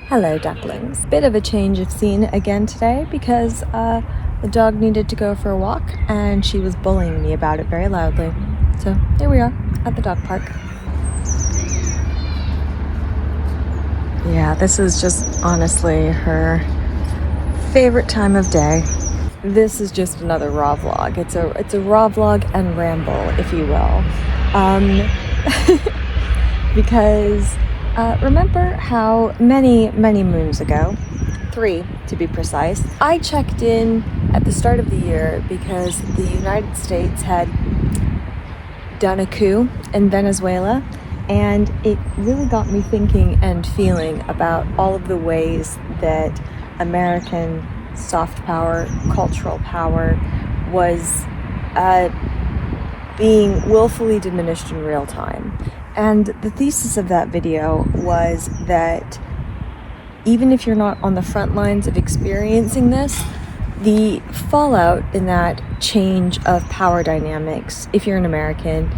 Hello, ducklings. Bit of a change of scene again today because the dog needed to go for a walk and she was bullying me about it very loudly. So here we are at the dog park. Yeah, this is just honestly her favorite time of day. This is just another raw vlog. It's a raw vlog and ramble, if you will. Because remember how many moons ago, 3 to be precise, I checked in at the start of the year because the United States had done a coup in Venezuela, and it really got me thinking and feeling about all of the ways that American soft power, cultural power was being willfully diminished in real time. And the thesis of that video was that even if you're not on the front lines of experiencing this, the fallout in that change of power dynamics, if you're an American,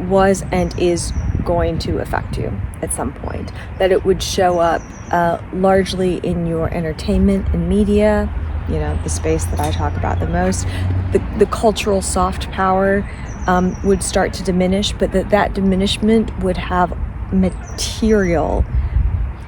was and is going to affect you at some point. That it would show up largely in your entertainment and media, you know, the space that I talk about the most. The cultural soft power would start to diminish, but that diminishment would have material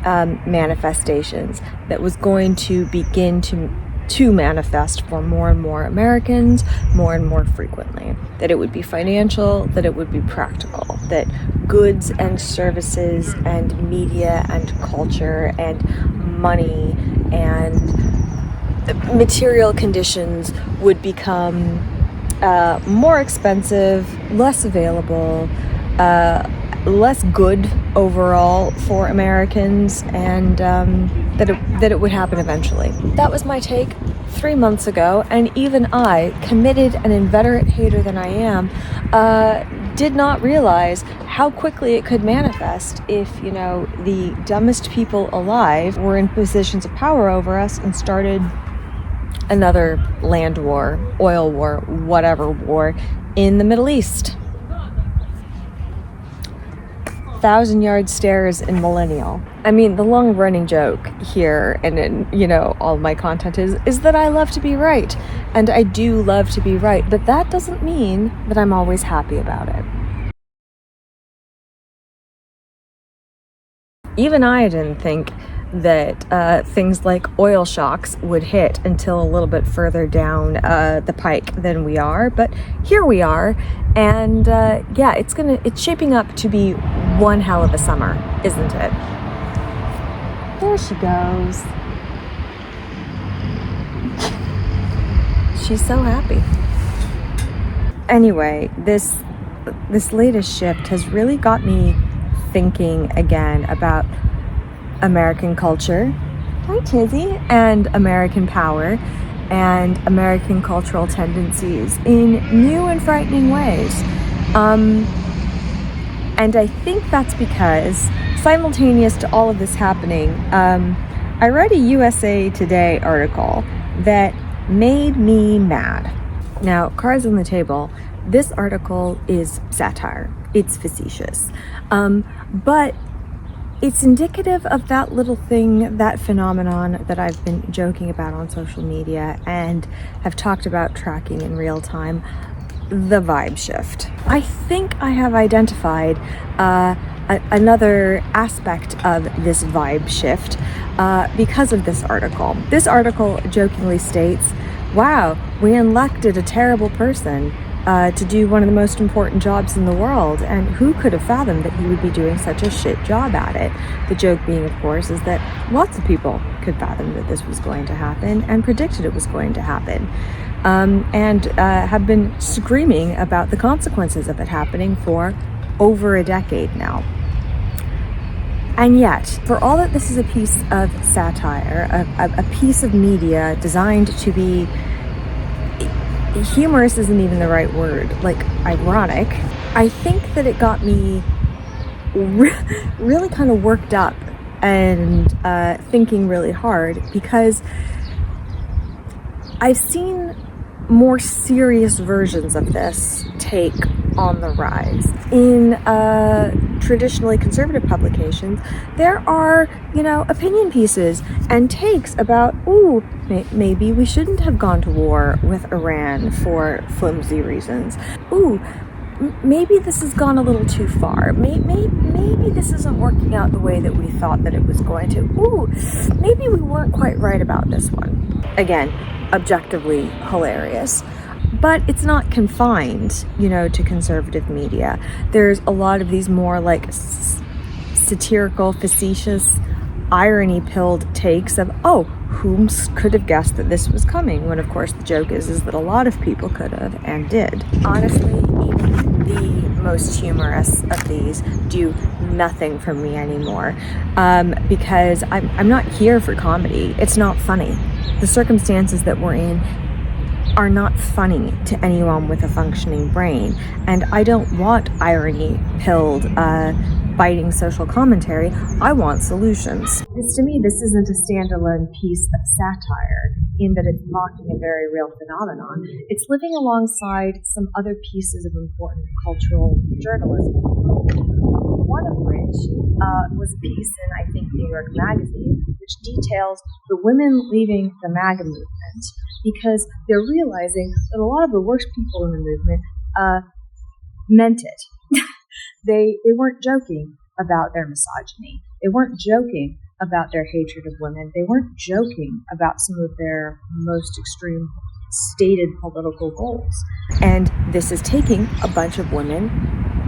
manifestations that was going to begin to manifest for more and more Americans more and more frequently. That it would be financial, that it would be practical, that goods and services and media and culture and money and material conditions would become more expensive, less available, less good overall for Americans, and that it would happen eventually. That was my take 3 months ago, and even I, committed and inveterate hater than I am, did not realize how quickly it could manifest if, you know, the dumbest people alive were in positions of power over us and started another land war, oil war, whatever war in the Middle East. 1,000-yard stares in millennial. I mean, the long-running joke here, and in, you know, all my content is that I love to be right, and I do love to be right, but that doesn't mean that I'm always happy about it. Even I didn't think that things like oil shocks would hit until a little bit further down the pike than we are, but here we are, and yeah, it's shaping up to be one hell of a summer, isn't it? There she goes. She's so happy. Anyway, this latest shift has really got me thinking again about American culture, hi Tizzy, and American power and American cultural tendencies in new and frightening ways. And I think that's because simultaneous to all of this happening, I read a USA Today article that made me mad. Now, cards on the table, this article is satire. It's facetious. But it's indicative of that little thing, that phenomenon that I've been joking about on social media and have talked about tracking in real time, the vibe shift. I think I have identified another aspect of this vibe shift because of this article. This article jokingly states, wow, we elected a terrible person to do one of the most important jobs in the world, and who could have fathomed that he would be doing such a shit job at it? The joke being, of course, is that lots of people could fathom that this was going to happen and predicted it was going to happen, and have been screaming about the consequences of it happening for over a decade now. And yet, for all that this is a piece of satire, a piece of media designed to be humorous isn't even the right word, like ironic, I think that it got me really kind of worked up and thinking really hard, because I've seen more serious versions of this take on the rise. In traditionally conservative publications, there are, opinion pieces and takes about, maybe we shouldn't have gone to war with Iran for flimsy reasons. Maybe this has gone a little too far. Maybe this isn't working out the way that we thought that it was going to. Maybe we weren't quite right about this one. Again, objectively hilarious. But it's not confined, to conservative media. There's a lot of these more like satirical, facetious, irony-pilled takes of, whom could have guessed that this was coming? When of course the joke is that a lot of people could have and did. Honestly, even the most humorous of these do nothing for me anymore, because I'm not here for comedy. It's not funny. The circumstances that we're in are not funny to anyone with a functioning brain, and I don't want irony-pilled, biting social commentary. I want solutions. To me, this isn't a standalone piece of satire in that it's mocking a very real phenomenon. It's living alongside some other pieces of important cultural journalism. One of which was a piece in, I think, New York Magazine, which details the women leaving the MAGA movement because they're realizing that a lot of the worst people in the movement meant it. They weren't joking about their misogyny. They weren't joking about their hatred of women. They weren't joking about some of their most extreme stated political goals. And this is taking a bunch of women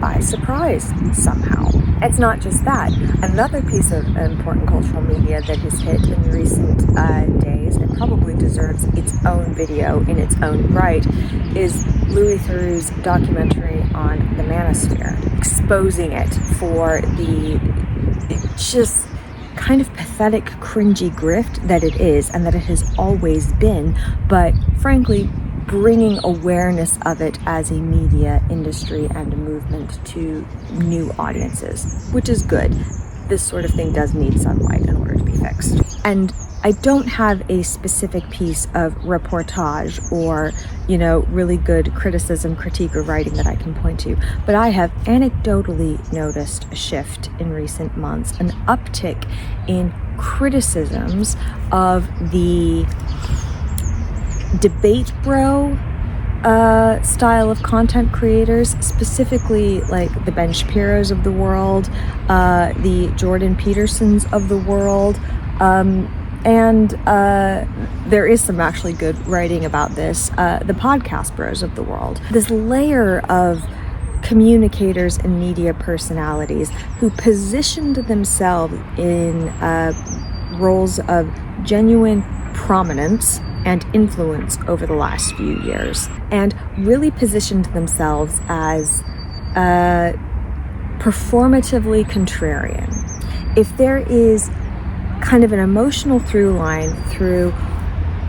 by surprise somehow. It's not just that. Another piece of important cultural media that has hit in recent days and probably deserves its own video in its own right is Louis Theroux's documentary on the manosphere, exposing it for the just kind of pathetic, cringy grift that it is and that it has always been, but frankly, bringing awareness of it as a media industry and a movement to new audiences, which is good. This sort of thing does need sunlight in order to be fixed. And I don't have a specific piece of reportage or, really good criticism, critique, or writing that I can point to, but I have anecdotally noticed a shift in recent months, an uptick in criticisms of the debate bro style of content creators, specifically like the Ben Shapiro's of the world, the Jordan Petersons of the world, and there is some actually good writing about this, the podcast bros of the world. This layer of communicators and media personalities who positioned themselves in roles of genuine prominence and influence over the last few years, and really positioned themselves as performatively contrarian. If there is kind of an emotional through line through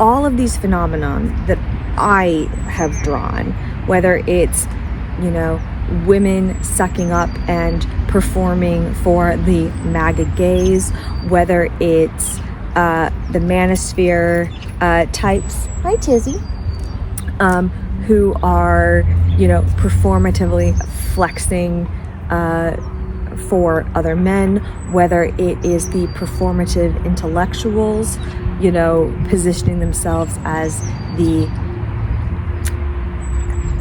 all of these phenomenon that I have drawn, whether it's, women sucking up and performing for the MAGA gays, whether it's the manosphere types, hi Tizzy, who are, performatively flexing for other men, whether it is the performative intellectuals, positioning themselves as the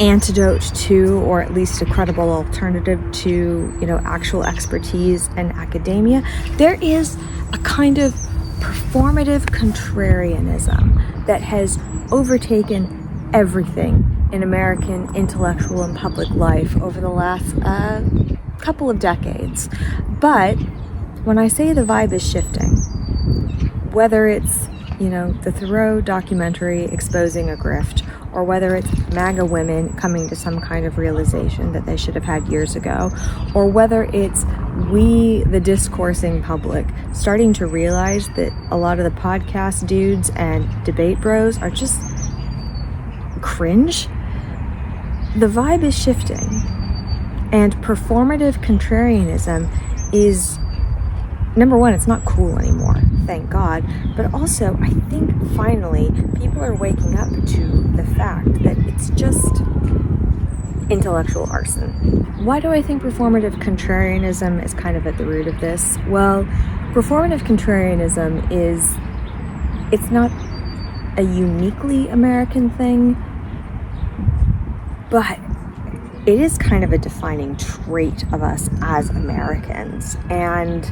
antidote to, or at least a credible alternative to, actual expertise and academia. There is a kind of performative contrarianism that has overtaken everything in American intellectual and public life over the last couple of decades. But when I say the vibe is shifting, whether it's, the Thoreau documentary exposing a grift, or whether it's MAGA women coming to some kind of realization that they should have had years ago, or whether it's we, the discoursing public, starting to realize that a lot of the podcast dudes and debate bros are just cringe, the vibe is shifting. And performative contrarianism is number one, it's not cool anymore, thank God. But also, I think finally people are waking up to the fact that it's just intellectual arson. Why do I think performative contrarianism is kind of at the root of this? Well, performative contrarianism it's not a uniquely American thing, but it is kind of a defining trait of us as Americans. And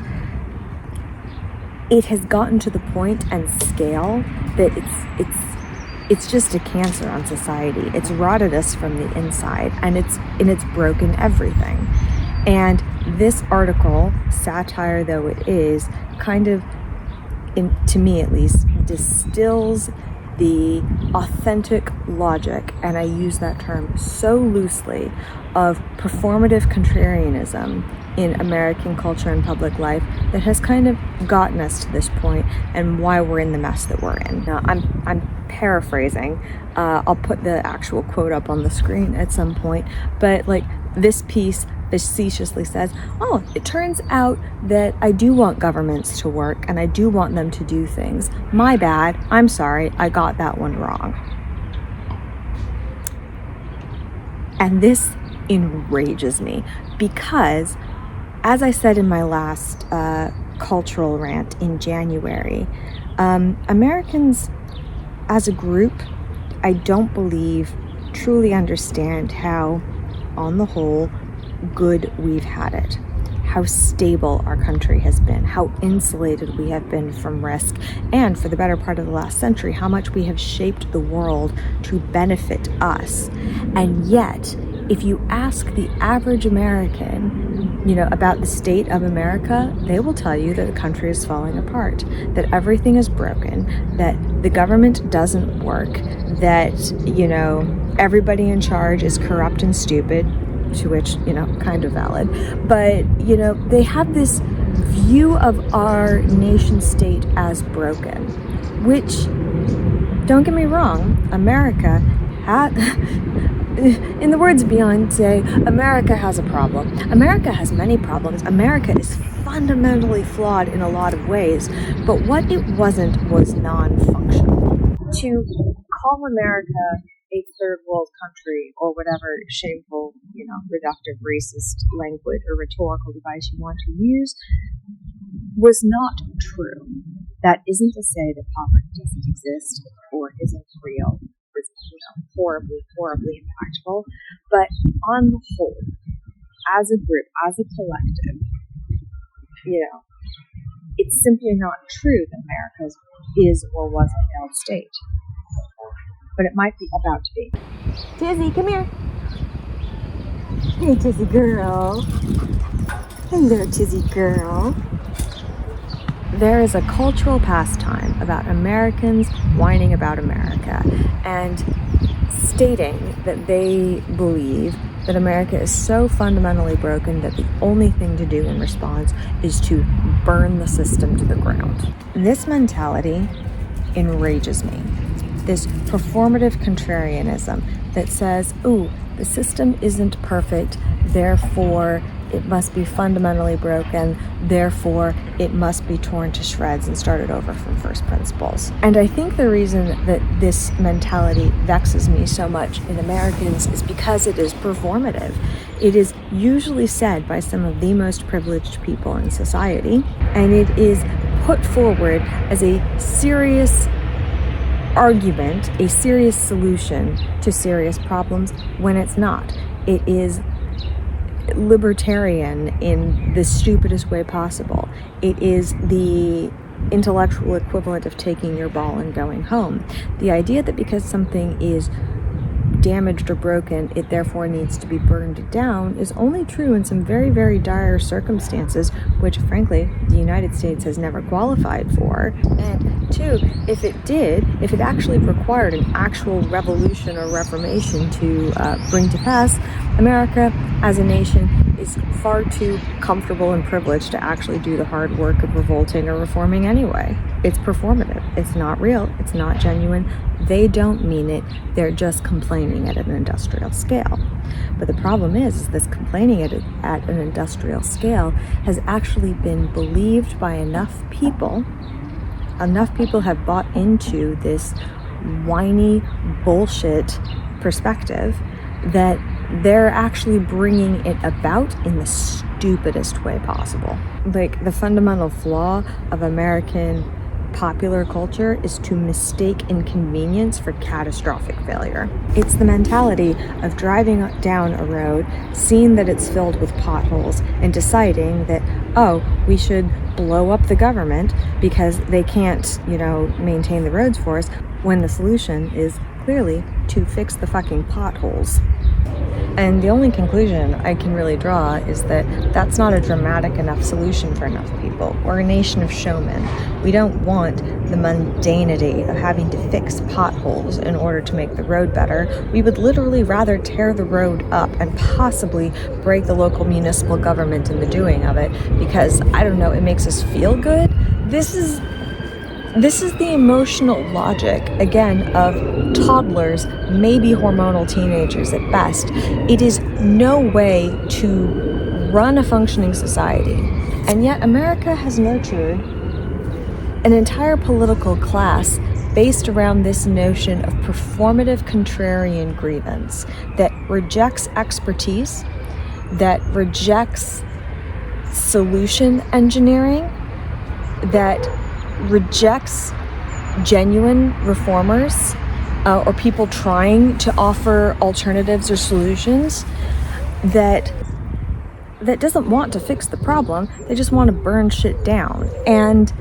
it has gotten to the point and scale that it's just a cancer on society. It's rotted us from the inside, and it's broken everything. And this article, satire though it is, kind of, to me at least, distills the authentic logic, and I use that term so loosely, of performative contrarianism in American culture and public life that has kind of gotten us to this point and why we're in the mess that we're in. Now, I'm paraphrasing. I'll put the actual quote up on the screen at some point, but like this piece facetiously says, oh, it turns out that I do want governments to work and I do want them to do things. My bad. I'm sorry. I got that one wrong. And this enrages me because, as I said in my last cultural rant in January, Americans as a group, I don't believe truly understand how, on the whole, good we've had it, how stable our country has been, how insulated we have been from risk, and for the better part of the last century, how much we have shaped the world to benefit us. And yet, if you ask the average American, about the state of America, they will tell you that the country is falling apart, that everything is broken, that the government doesn't work, that, everybody in charge is corrupt and stupid, to which, kind of valid. But, they have this view of our nation state as broken, which, don't get me wrong, America in the words of Beyonce, America has a problem. America has many problems. America is fundamentally flawed in a lot of ways, but what it wasn't was non-functional. To call America a third world country, or whatever shameful, reductive, racist language or rhetorical device you want to use, was not true. That isn't to say that poverty doesn't exist or isn't real. Horribly, horribly impactful. But on the whole, as a group, as a collective, it's simply not true that America is or was a failed state. But it might be about to be. Tizzy, come here. Hey, Tizzy girl. Hello, Tizzy girl. There is a cultural pastime about Americans whining about America and stating that they believe that America is so fundamentally broken that the only thing to do in response is to burn the system to the ground. This mentality enrages me. This performative contrarianism that says, ooh, the system isn't perfect, therefore it must be fundamentally broken, therefore it must be torn to shreds and started over from first principles. And I think the reason that this mentality vexes me so much in Americans is because it is performative. It is usually said by some of the most privileged people in society, and it is put forward as a serious argument, a serious solution to serious problems, when it's not. It is libertarian in the stupidest way possible. It is the intellectual equivalent of taking your ball and going home. The idea that because something is damaged or broken, it therefore needs to be burned down is only true in some very, very dire circumstances, which frankly the United States has never qualified for. And two, if it actually required an actual revolution or reformation to bring to pass, America as a nation is far too comfortable and privileged to actually do the hard work of revolting or reforming anyway. It's performative. It's not real. It's not genuine. They don't mean it. They're just complaining at an industrial scale. But the problem is this complaining at an industrial scale has actually been believed by enough people. Enough people have bought into this whiny bullshit perspective that they're actually bringing it about in the stupidest way possible. Like, the fundamental flaw of American popular culture is to mistake inconvenience for catastrophic failure. It's the mentality of driving down a road, seeing that it's filled with potholes, and deciding that, oh, we should blow up the government because they can't, maintain the roads for us, when the solution is clearly to fix the fucking potholes. And the only conclusion I can really draw is that that's not a dramatic enough solution for enough people. We're a nation of showmen. We don't want the mundanity of having to fix potholes in order to make the road better. We would literally rather tear the road up and possibly break the local municipal government in the doing of it because, I don't know, it makes us feel good. This is the emotional logic, again, of toddlers, maybe hormonal teenagers at best. It is no way to run a functioning society. And yet America has nurtured an entire political class based around this notion of performative contrarian grievance that rejects expertise, that rejects solution engineering, that rejects genuine reformers or people trying to offer alternatives or solutions, that doesn't want to fix the problem. They just want to burn shit down. And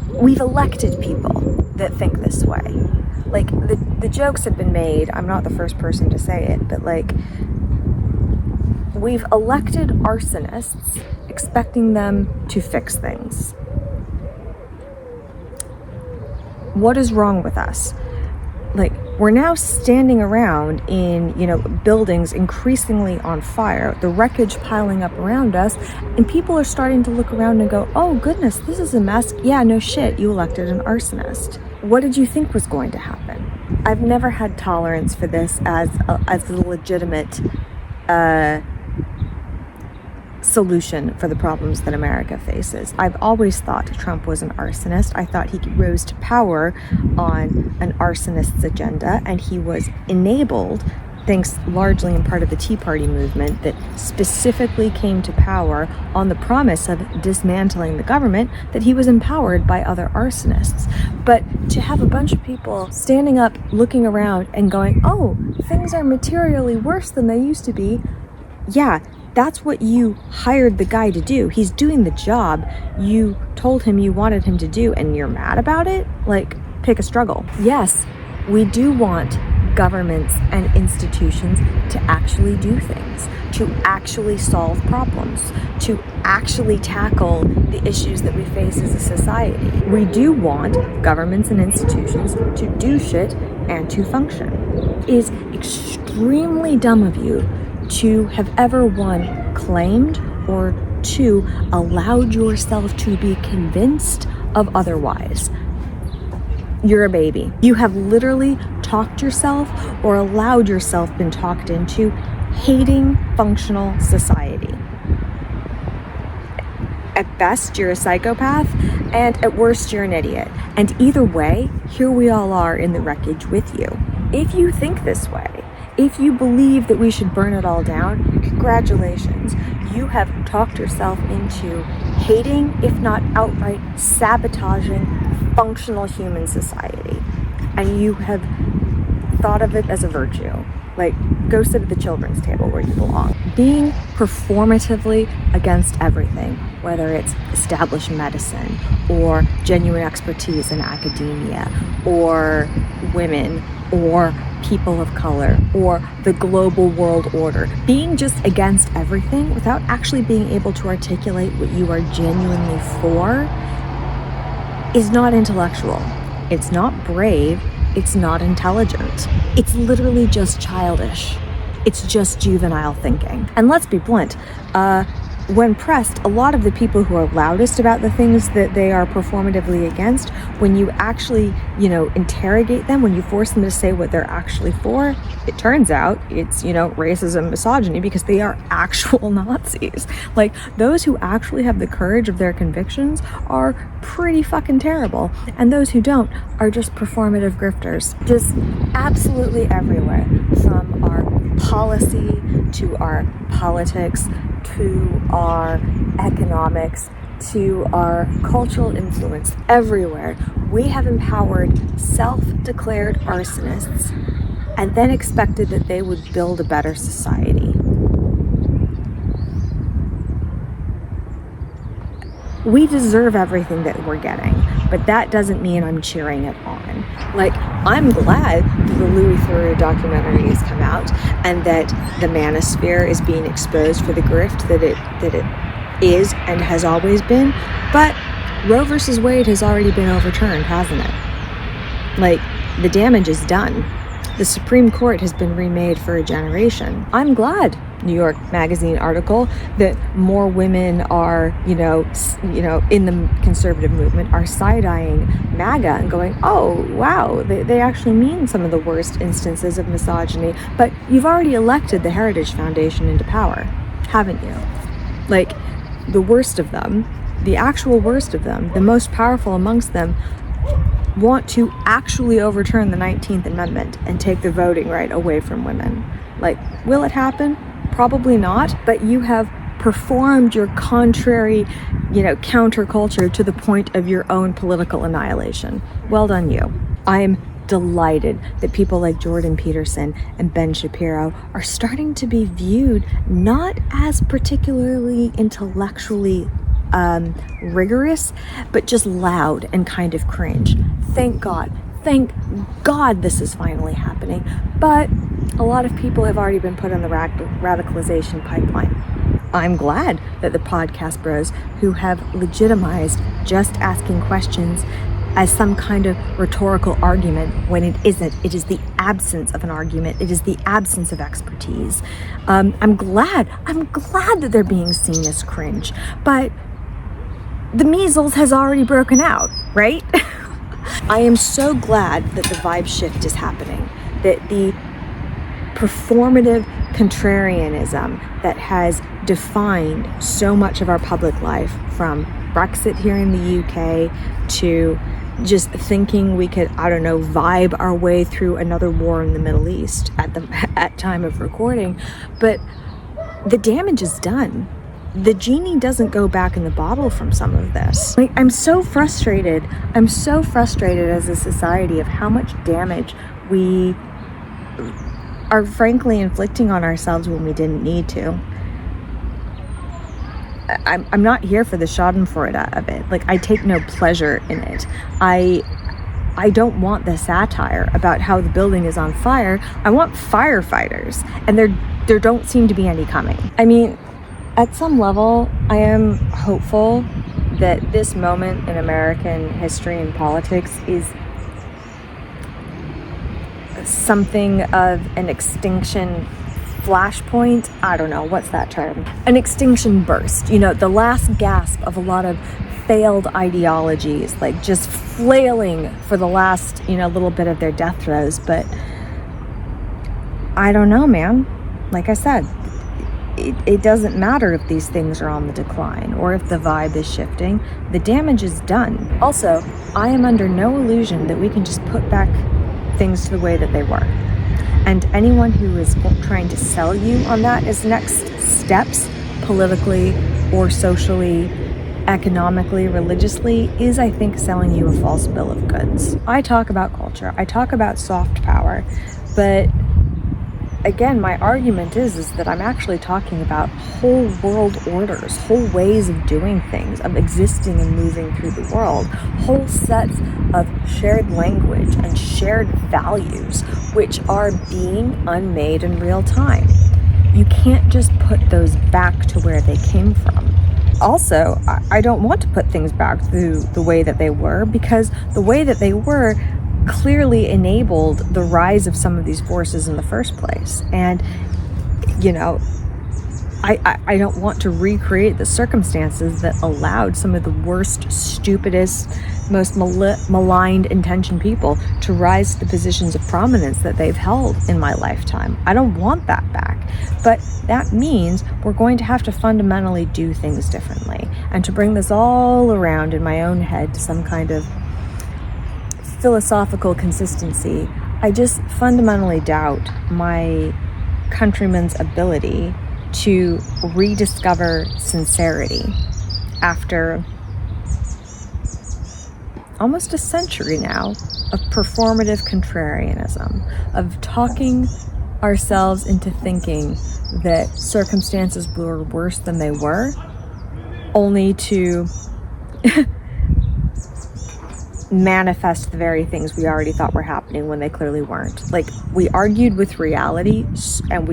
we've elected people that think this way. Like, the jokes have been made, I'm not the first person to say it, but like, we've elected arsonists expecting them to fix things. What is wrong with us? Like, we're now standing around in, buildings increasingly on fire, the wreckage piling up around us, and people are starting to look around and go, oh goodness, this is a mess. Yeah, no shit, you elected an arsonist. What did you think was going to happen? I've never had tolerance for this as a legitimate solution for the problems that America faces. I've always thought Trump was an arsonist. I thought he rose to power on an arsonist's agenda, and he was enabled, thanks largely in part of the Tea Party movement that specifically came to power on the promise of dismantling the government, that he was empowered by other arsonists. But to have a bunch of people standing up, looking around and going, oh, things are materially worse than they used to be. Yeah, that's what you hired the guy to do. He's doing the job you told him you wanted him to do, and you're mad about it? Like, pick a struggle. Yes, we do want governments and institutions to actually do things, to actually solve problems, to actually tackle the issues that we face as a society. We do want governments and institutions to do shit and to function. It is extremely dumb of you to have ever, one, claimed, or two, allowed yourself to be convinced of otherwise. You're a baby. You have literally talked yourself or allowed yourself been talked into hating functional society. At best, you're a psychopath, and at worst, you're an idiot. And either way, here we all are in the wreckage with you. If you think this way, if you believe that we should burn it all down, congratulations. You have talked yourself into hating, if not outright sabotaging, functional human society. And you have thought of it as a virtue. Like, go sit at the children's table where you belong. Being performatively against everything, whether it's established medicine or genuine expertise in academia or women or people of color or the global world order. Being just against everything without actually being able to articulate what you are genuinely for is not intellectual. It's not brave. It's not intelligent. It's literally just childish. It's just juvenile thinking. And let's be blunt, when pressed, a lot of the people who are loudest about the things that they are performatively against, when you actually, interrogate them, when you force them to say what they're actually for, it turns out it's, racism, misogyny, because they are actual Nazis. Like, those who actually have the courage of their convictions are pretty fucking terrible. And those who don't are just performative grifters. Just absolutely everywhere, from our policy to our politics, to our economics, to our cultural influence, everywhere, we have empowered self-declared arsonists and then expected that they would build a better society. We deserve everything that we're getting, but that doesn't mean I'm cheering it on. Like, I'm glad that the Louis Theroux documentary has come out and that the manosphere is being exposed for the grift that it is and has always been, but Roe versus Wade has already been overturned, hasn't it? Like, the damage is done. The Supreme Court has been remade for a generation. I'm glad, New York Magazine article, that more women are, in the conservative movement, are side-eyeing MAGA and going, oh, wow, they actually mean some of the worst instances of misogyny. But you've already elected the Heritage Foundation into power, haven't you? Like, the worst of them, the actual worst of them, the most powerful amongst them, want to actually overturn the 19th Amendment and take the voting right away from women. Like, will it happen? Probably not, but you have performed your contrary, counterculture to the point of your own political annihilation. Well done, you. I'm delighted that people like Jordan Peterson and Ben Shapiro are starting to be viewed not as particularly intellectually rigorous, but just loud and kind of cringe. Thank God this is finally happening. But a lot of people have already been put on the radicalization pipeline. I'm glad that the podcast bros who have legitimized just asking questions as some kind of rhetorical argument when it isn't. It is the absence of an argument. It is the absence of expertise. I'm glad that they're being seen as cringe. But the measles has already broken out, right? I am so glad that the vibe shift is happening, that the performative contrarianism that has defined so much of our public life, from Brexit here in the UK to just thinking we could, vibe our way through another war in the Middle East at time of recording. But the damage is done. The genie doesn't go back in the bottle from some of this. Like, I'm so frustrated as a society of how much damage we are frankly inflicting on ourselves when we didn't need to. I'm not here for the schadenfreude of it. Like, I take no pleasure in it. I don't want the satire about how the building is on fire. I want firefighters, and there don't seem to be any coming. I mean, at some level, I am hopeful that this moment in American history and politics is something of an extinction flashpoint. I don't know, what's that term? An extinction burst. The last gasp of a lot of failed ideologies, like just flailing for the last, little bit of their death throes. But I don't know, man. Like I said, it doesn't matter if these things are on the decline or if the vibe is shifting. The damage is done. Also, I am under no illusion that we can just put back things to the way that they were. And anyone who is trying to sell you on that as next steps, politically or socially, economically, religiously, is, I think, selling you a false bill of goods. I talk about culture. I talk about soft power. But again, my argument is that I'm actually talking about whole world orders, whole ways of doing things, of existing and moving through the world, whole sets of shared language and shared values, which are being unmade in real time. You can't just put those back to where they came from. Also, I don't want to put things back to the way that they were, because the way that they were clearly enabled the rise of some of these forces in the first place. And you know, I don't want to recreate the circumstances that allowed some of the worst, stupidest, most maligned intentioned people to rise to the positions of prominence that they've held in my lifetime. I don't want that back. But that means we're going to have to fundamentally do things differently. And to bring this all around in my own head to some kind of philosophical consistency, I just fundamentally doubt my countrymen's ability to rediscover sincerity after almost a century now of performative contrarianism, of talking ourselves into thinking that circumstances were worse than they were, only to manifest the very things we already thought were happening when they clearly weren't. Like, we argued with reality and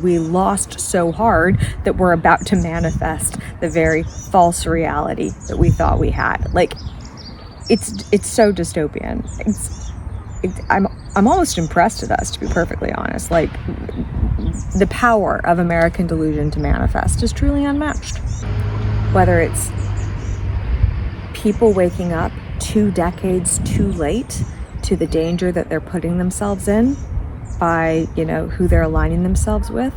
we lost so hard that we're about to manifest the very false reality that we thought we had. Like, it's so dystopian. I'm almost impressed at us, to be perfectly honest. Like, the power of American delusion to manifest is truly unmatched. Whether it's people waking up 2 decades too late to the danger that they're putting themselves in by, you know, who they're aligning themselves with,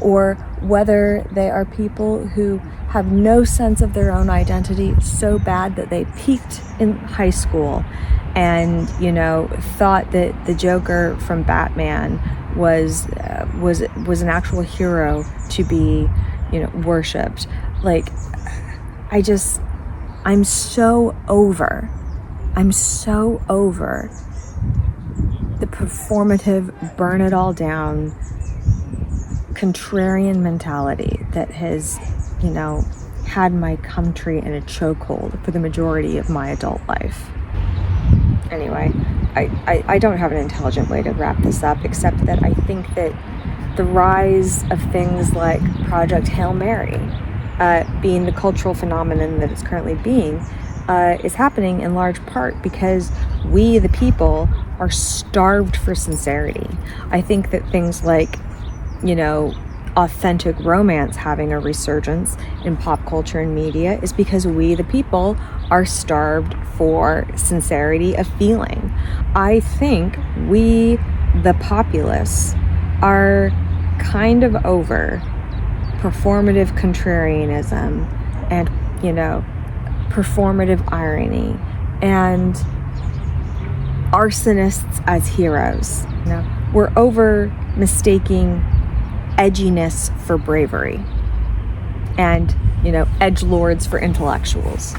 or whether they are people who have no sense of their own identity so bad that they peaked in high school and, you know, thought that the Joker from Batman was an actual hero to be, you know, worshipped. Like, I'm so over the performative, burn it all down, contrarian mentality that has, you know, had my country in a chokehold for the majority of my adult life. Anyway, I don't have an intelligent way to wrap this up, except that I think that the rise of things like Project Hail Mary, being the cultural phenomenon that it's currently being, is happening in large part because we, the people, are starved for sincerity. I think that things like, you know, authentic romance having a resurgence in pop culture and media is because we, the people, are starved for sincerity of feeling. I think we, the populace, are kind of over performative contrarianism and, you know, performative irony and arsonists as heroes. You know, we're over mistaking edginess for bravery and, you know, edgelords for intellectuals.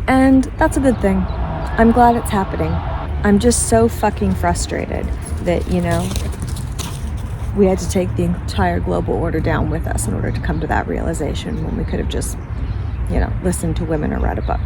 And that's a good thing. I'm glad it's happening. I'm just so fucking frustrated that, you know, we had to take the entire global order down with us in order to come to that realization when we could have just, you know, listened to women or read a book.